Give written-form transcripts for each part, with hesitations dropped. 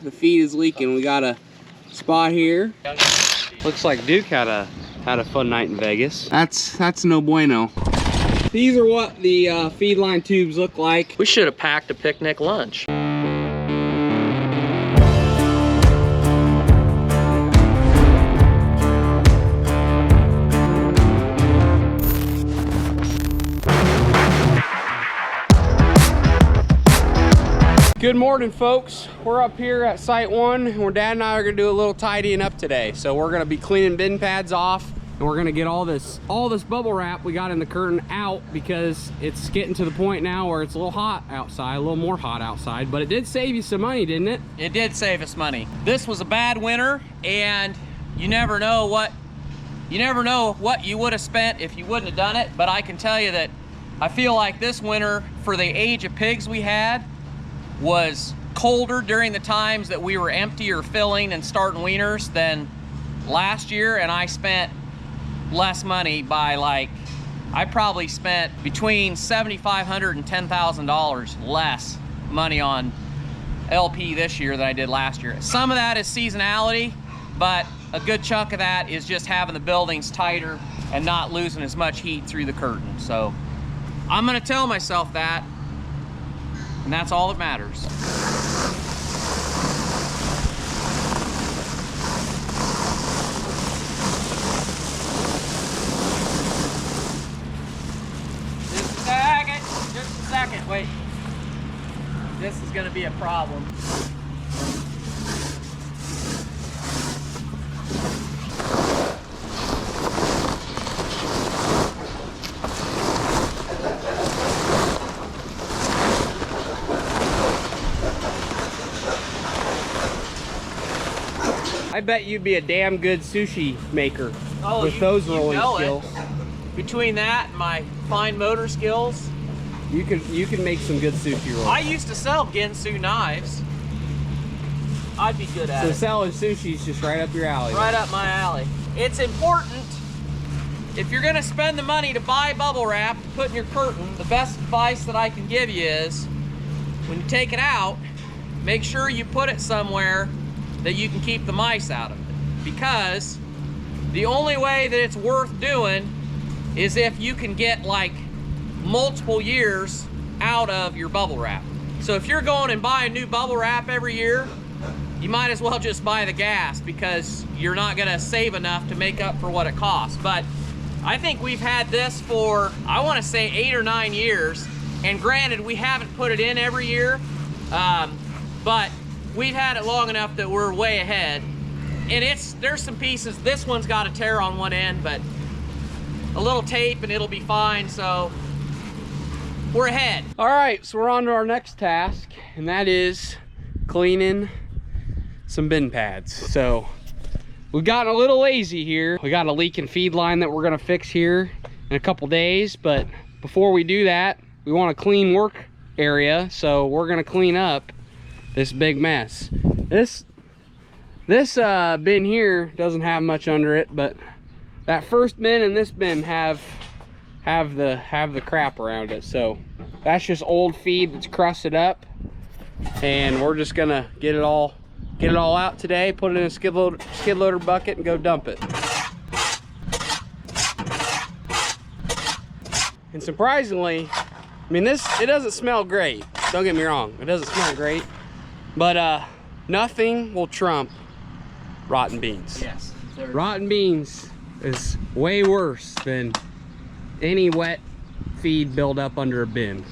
The feed is leaking. We got a spot here. Looks like Duke had a fun night in Vegas. That's no bueno. These are what the feed line tubes look like. We should have packed a picnic lunch. Good morning, folks. We're up here at Site 1, and Dad and I are gonna do a little tidying up today. So we're gonna be cleaning bin pads off, and we're gonna get all this bubble wrap we got in the curtain out, because it's getting to the point now where it's a little hot outside, a little more hot outside. But it did save you some money, didn't it? It did save us money. This was a bad winter, and you never know what you would have spent if you wouldn't have done it. But I can tell you that I feel like this winter, for the age of pigs we had, was colder during the times that we were empty or filling and starting weaners than last year, and I spent less money by, like, I probably spent between $7,500 and $10,000 less money on LP this year than I did last year. Some of that is seasonality, but a good chunk of that is just having the buildings tighter and not losing as much heat through the curtain. So I'm gonna tell myself that, and that's all that matters. Just a second, wait. This is gonna be a problem. I bet you'd be a damn good sushi maker with those rolling skills. Between that and my fine motor skills, you can make some good sushi rolls. I used to sell Ginsu knives. I'd be good at it. So selling sushi is just right up your alley. Right up my alley. It's important, if you're gonna spend the money to buy bubble wrap to put in your curtain, the best advice that I can give you is, when you take it out, make sure you put it somewhere that you can keep the mice out of it. Because the only way that it's worth doing is if you can get like multiple years out of your bubble wrap. So if you're going and buying new bubble wrap every year, you might as well just buy the gas, because you're not gonna save enough to make up for what it costs. But I think we've had this for, I wanna say 8 or 9 years. And granted, we haven't put it in every year, but we've had it long enough that we're way ahead. And there's some pieces, this one's got a tear on one end, but a little tape and it'll be fine, so we're ahead. All right, so we're on to our next task, and that is cleaning some bin pads. So we've gotten a little lazy here. We got a leaking feed line that we're gonna fix here in a couple days, but before we do that, we want a clean work area, so we're gonna clean up this big mess. This bin here doesn't have much under it, but that first bin and this bin have the crap around it. So that's just old feed that's crusted up, and we're just gonna get it all out today, put it in a skid loader bucket, and go dump it. And surprisingly, I mean, it doesn't smell great. Don't get me wrong, it doesn't smell great. But nothing will trump rotten beans. Yes. Rotten beans is way worse than any wet feed buildup under a bin.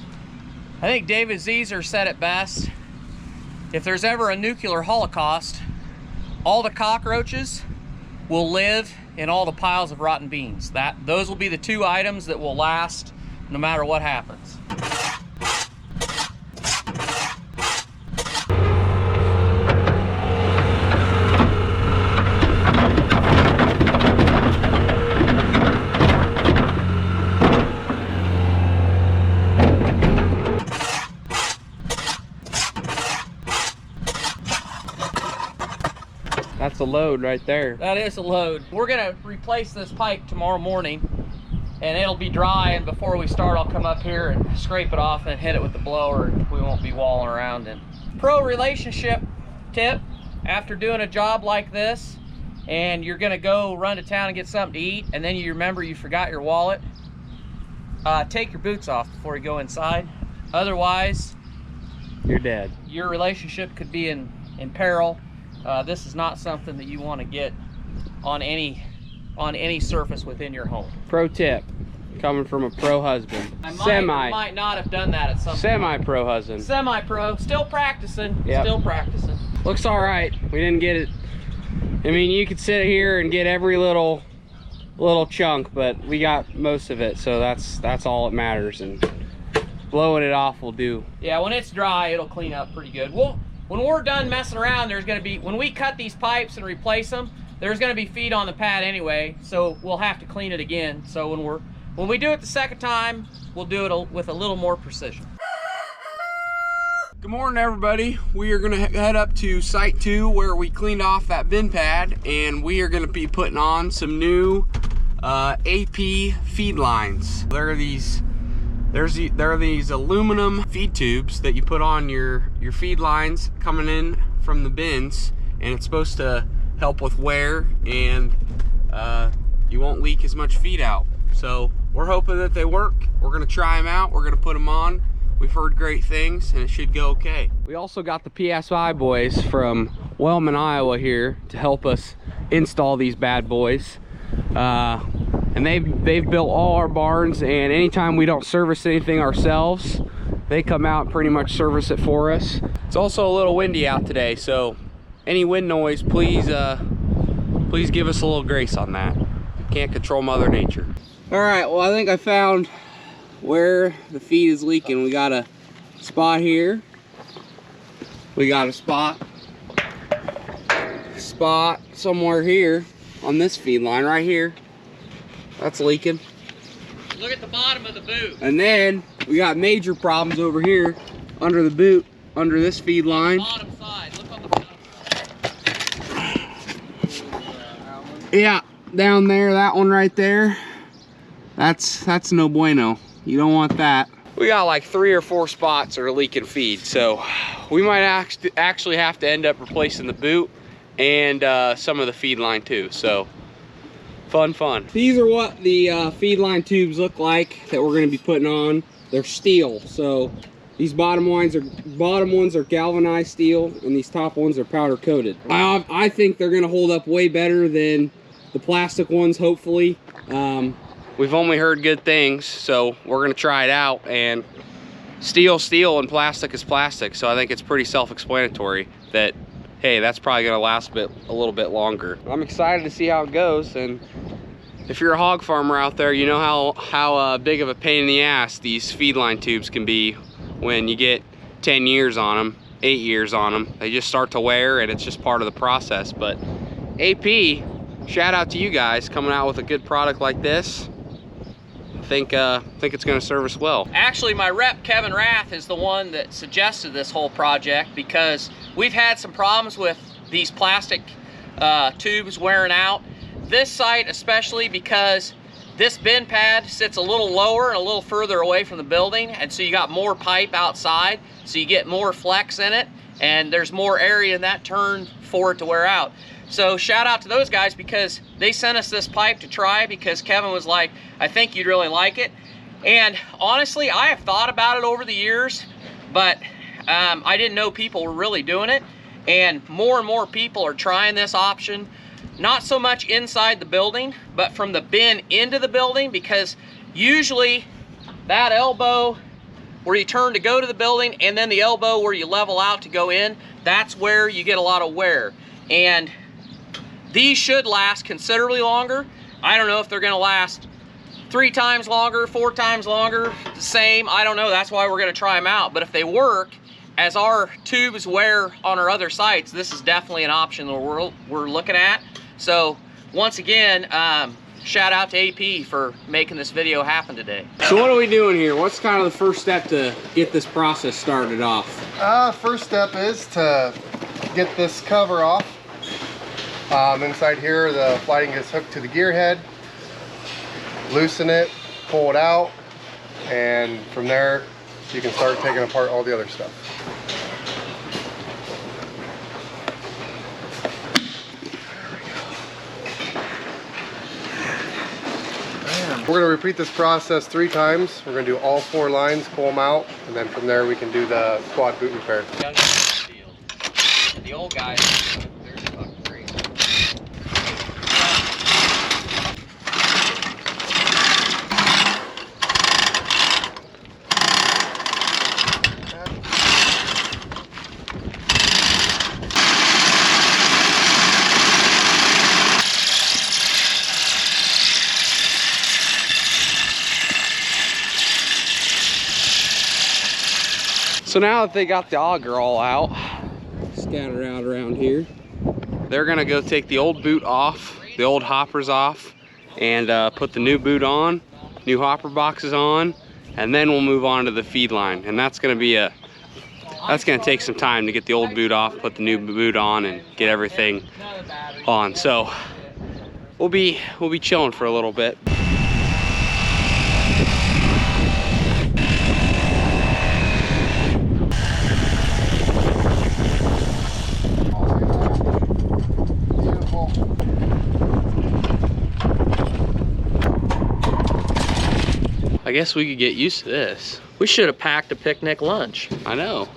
I think David Zeser said it best. If there's ever a nuclear holocaust, all the cockroaches will live in all the piles of rotten beans. Those will be the two items that will last no matter what happens. That's a load right there. That is a load. We're gonna replace this pipe tomorrow morning, and it'll be dry, and before we start I'll come up here and scrape it off and hit it with the blower, and we won't be walling around. And pro relationship tip, after doing a job like this and you're gonna go run to town and get something to eat and then you remember you forgot your wallet, take your boots off before you go inside. Otherwise, you're dead. Your relationship could be in peril. This is not something that you want to get on any surface within your home. Pro tip, coming from a pro husband. I might not have done that at some point. Semi-pro husband. Semi-pro, still practicing. Yep. Still practicing. Looks all right. We didn't get it. I mean, you could sit here and get every little chunk, but we got most of it, so that's all that matters. And blowing it off will do. Yeah, when it's dry, it'll clean up pretty good. Well, when we're done messing around, there's gonna be, when we cut these pipes and replace them, there's gonna be feet on the pad anyway, so we'll have to clean it again. So when we do it the second time, we'll do it with a little more precision. Good morning, everybody. We are gonna head up to site 2 where we cleaned off that bin pad, and we are gonna be putting on some new AP feed lines. There are these aluminum feed tubes that you put on your feed lines coming in from the bins, and it's supposed to help with wear, and you won't leak as much feed out. So we're hoping that they work. We're gonna try them out. We're gonna put them on. We've heard great things, and it should go okay. We also got the PSI boys from Wellman, Iowa here to help us install these bad boys. And they've built all our barns, and anytime we don't service anything ourselves, they come out and pretty much service it for us. It's also a little windy out today, so any wind noise, please give us a little grace on that. Can't control Mother Nature. All right, well, I think I found where the feed is leaking. We got a spot here. We got a spot somewhere here on this feed line right here. That's leaking. Look at the bottom of the boot. And then we got major problems over here under the boot, under this feed line. Bottom side. Look on the bottom side. Yeah, down there, that one right there. That's no bueno. You don't want that. We got like 3 or 4 spots that are leaking feed, so we might actually have to end up replacing the boot and some of the feed line too. So fun. These are what the feed line tubes look like that we're going to be putting on. They're steel, so these bottom ones are galvanized steel, and these top ones are powder coated. I think they're going to hold up way better than the plastic ones, hopefully. We've only heard good things, so we're gonna try it out. And steel and plastic is plastic, so I think it's pretty self-explanatory that, hey, that's probably gonna last a little bit longer. I'm excited to see how it goes, and if you're a hog farmer out there, you know how big of a pain in the ass these feed line tubes can be when you get 10 years on them, 8 years on them. They just start to wear, and it's just part of the process. But AP, shout out to you guys coming out with a good product like this. Think it's going to serve us well. Actually, my rep Kevin Rath is the one that suggested this whole project, because we've had some problems with these plastic tubes wearing out. This site especially, because this bin pad sits a little lower and a little further away from the building, and so you got more pipe outside, so you get more flex in it, and there's more area in that turn for it to wear out. So shout out to those guys, because they sent us this pipe to try, because Kevin was like, I think you'd really like it. And honestly, I have thought about it over the years, but I didn't know people were really doing it. And more people are trying this option, not so much inside the building, but from the bin into the building, because usually that elbow where you turn to go to the building, and then the elbow where you level out to go in, that's where you get a lot of wear. And these should last considerably longer. I don't know if they're gonna last 3 times longer, 4 times longer, the same. I don't know, that's why we're gonna try them out. But if they work, as our tubes wear on our other sites, this is definitely an option that we're looking at. So once again, shout out to AP for making this video happen today. So what are we doing here? What's kind of the first step to get this process started off? First step is to get this cover off. Inside here, the lighting gets hooked to the gear head. Loosen it, pull it out, and from there you can start taking apart all the other stuff. We're gonna repeat this process 3 times. We're gonna do all 4 lines, pull them out, and then from there we can do the quad boot repair. Young guys in the field. And the old guys, they're fucking crazy. So now that they got the auger all out, scattered out around here, they're gonna go take the old boot off, the old hoppers off, and put the new boot on, new hopper boxes on, and then we'll move on to the feed line. And that's gonna be that's gonna take some time to get the old boot off, put the new boot on, and get everything on. So we'll be chilling for a little bit. I guess we could get used to this. We should have packed a picnic lunch. I know.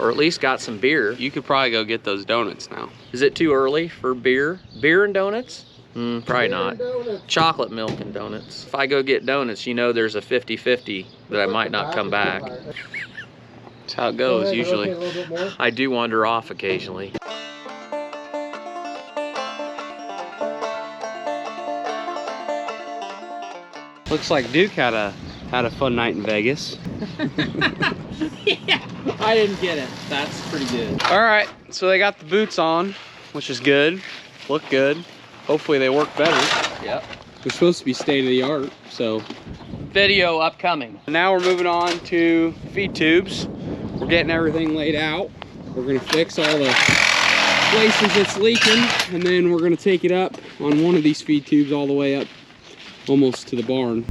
Or at least got some beer. You could probably go get those donuts now. Is it too early for beer? Beer and donuts? Probably not. Chocolate milk and donuts. If I go get donuts, you know there's a 50-50 that I might not come back. That's how it goes usually. I do wander off occasionally. Looks like Duke had a fun night in Vegas. Yeah, I didn't get it. That's pretty good. All right, so they got the boots on, which is good. Look good. Hopefully they work better. Yep. They're supposed to be state of the art, so. Video upcoming. Now we're moving on to feed tubes. We're getting everything laid out. We're gonna fix all the places it's leaking, and then we're gonna take it up on one of these feed tubes all the way up almost to the barn.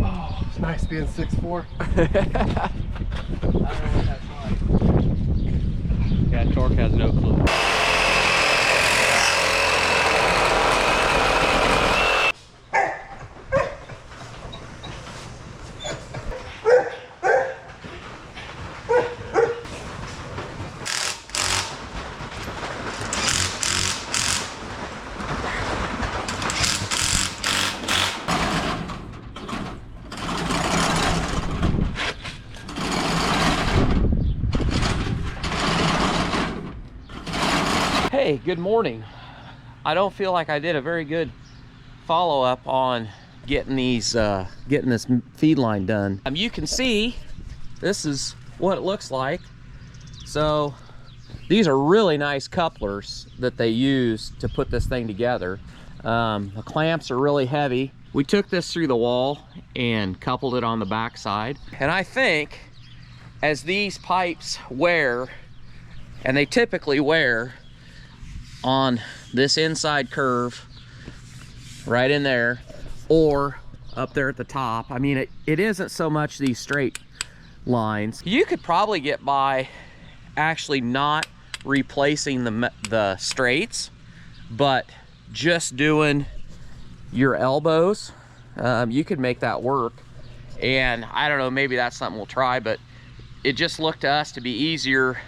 Oh, it's nice being 6'4". I don't know what that's like. Yeah, Tork has no clue. Hey, good morning. I don't feel like I did a very good follow-up on getting these getting this feed line done. You can see this is what it looks like. So these are really nice couplers that they use to put this thing together. The clamps are really heavy. We took this through the wall and coupled it on the back side. And I think as these pipes wear, and they typically wear on this inside curve right in there or up there at the top. I mean, it isn't so much these straight lines. You could probably get by actually not replacing the straights, but just doing your elbows. You could make that work. And I don't know, maybe that's something we'll try, but it just looked to us to be easier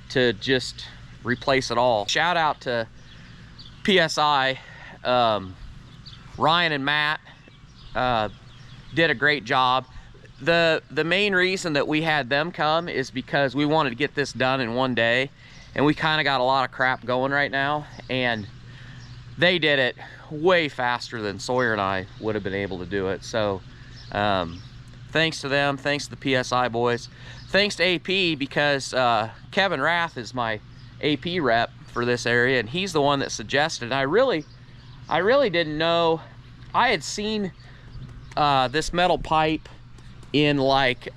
to just replace it all. Shout out to PSI. Ryan and Matt did a great job. The main reason that we had them come is because we wanted to get this done in one day, and we kind of got a lot of crap going right now, and they did it way faster than Sawyer and I would have been able to do it. So thanks to them, thanks to the PSI boys, thanks to AP, because Kevin Rath is my AP rep for this area, and he's the one that suggested. I really didn't know. I had seen this metal pipe in like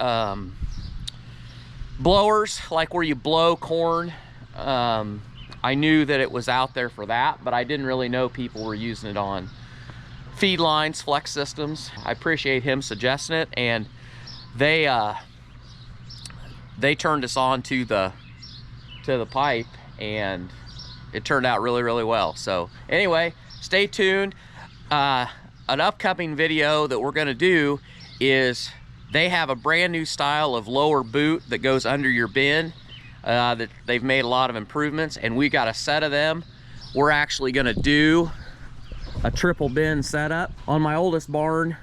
blowers, like where you blow corn. I knew that it was out there for that, but I didn't really know people were using it on feed lines, flex systems. I appreciate him suggesting it, and they turned us on to the pipe, and it turned out really, really well. So anyway, stay tuned. An upcoming video that we're gonna do is they have a brand new style of lower boot that goes under your bin that they've made a lot of improvements, and we got a set of them. We're actually gonna do a triple bin setup. On my oldest barn,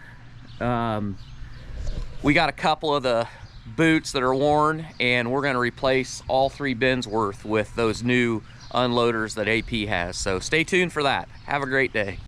we got a couple of the boots that are worn, and we're gonna replace all 3 bins worth with those new unloaders that AP has. So stay tuned for that. Have a great day.